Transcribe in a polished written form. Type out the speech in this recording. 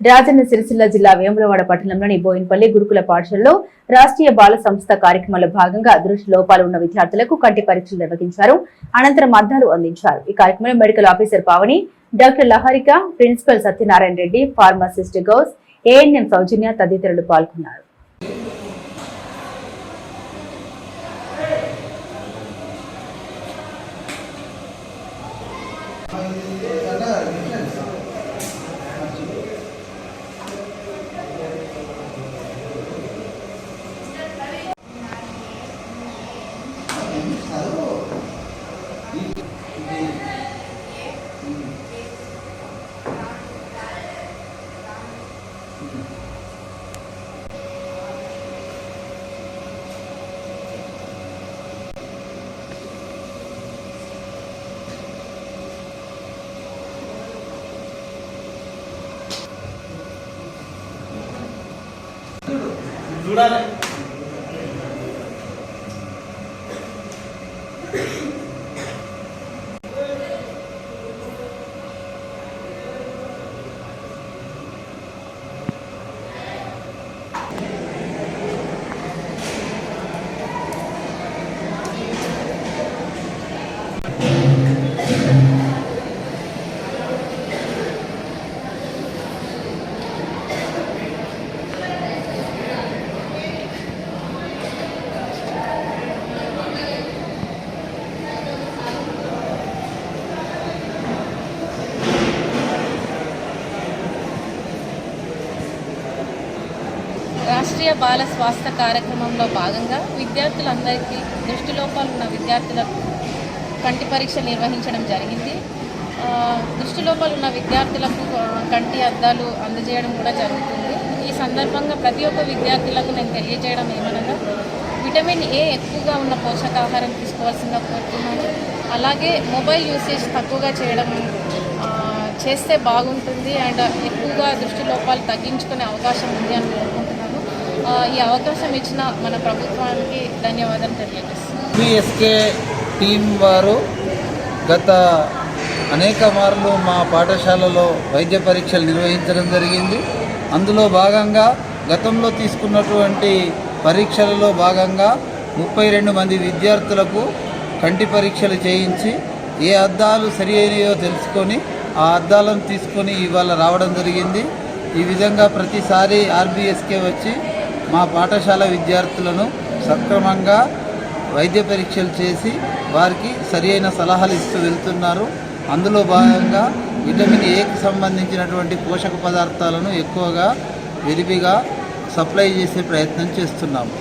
రాజన్న సిరిసిల్ల జిల్లా వేములవాడ పట్టణంలోని బోయిన్పల్లి గురుకుల పాఠశాలలో రాష్ట్రీయ బాల సంస్థ కార్యక్రమంలో భాగంగా దృష్టి లోపాలు ఉన్న విద్యార్థులకు కంటి పరీక్షలు నిర్వహించారు. అనంతరం అద్దాలు అందించారు. ఈ కార్యక్రమంలో medical officer Pavani, doctor Laharika, principal Satyanarayana Reddy, pharmacist Gouse, ANM Soujanya తదితరులు పాల్గొన్నారు. చూడాలి. రాష్ట్రీయ బాల స్వాస్థ్య కార్యక్రమంలో భాగంగా విద్యార్థులందరికీ దృష్టిలోపాలు ఉన్న విద్యార్థులకు కంటి పరీక్ష నిర్వహించడం జరిగింది. దృష్టిలోపాలు ఉన్న విద్యార్థులకు కంటి అద్దాలు అందజేయడం కూడా జరుగుతుంది. ఈ సందర్భంగా ప్రతి ఒక్క విద్యార్థులకు నేను తెలియజేయడం ఏమనగా విటమిన్ ఏ ఎక్కువగా ఉన్న పోషకాహారం తీసుకోవాల్సిందిగా కోరుతున్నాను. అలాగే మొబైల్ యూసేజ్ తక్కువగా చేస్తే బాగుంటుంది అండ్ ఎక్కువగా దృష్టి లోపాలు తగ్గించుకునే అవకాశం ఉంది అని కోరుకుంటున్నాను. ఈ అవకాశం ఇచ్చిన మన ప్రభుత్వానికి ధన్యవాదాలు తెలియజేస్తున్నాను. ఆర్బీఎస్కే టీం వారు గత అనేక మార్లు మా పాఠశాలలో వైద్య పరీక్షలు నిర్వహించడం జరిగింది. అందులో భాగంగా గతంలో తీసుకున్నటువంటి పరీక్షలలో భాగంగా 32 మంది విద్యార్థులకు కంటి పరీక్షలు చేయించి ఏ అద్దాలు సరి అయినాయో తెలుసుకొని ఆ అద్దాలను తీసుకొని ఇవాళ రావడం జరిగింది. ఈ విధంగా ప్రతిసారి ఆర్బీఎస్కే వచ్చి మా పాఠశాల విద్యార్థులను సక్రమంగా వైద్య పరీక్షలు చేసి వారికి సరి అయిన సలహాలు ఇస్తూ వెళ్తున్నారు. అందులో భాగంగా విటమిన్ ఏకి సంబంధించినటువంటి పోషక పదార్థాలను ఎక్కువగా విరివిగా సప్లై చేసే ప్రయత్నం చేస్తున్నాము.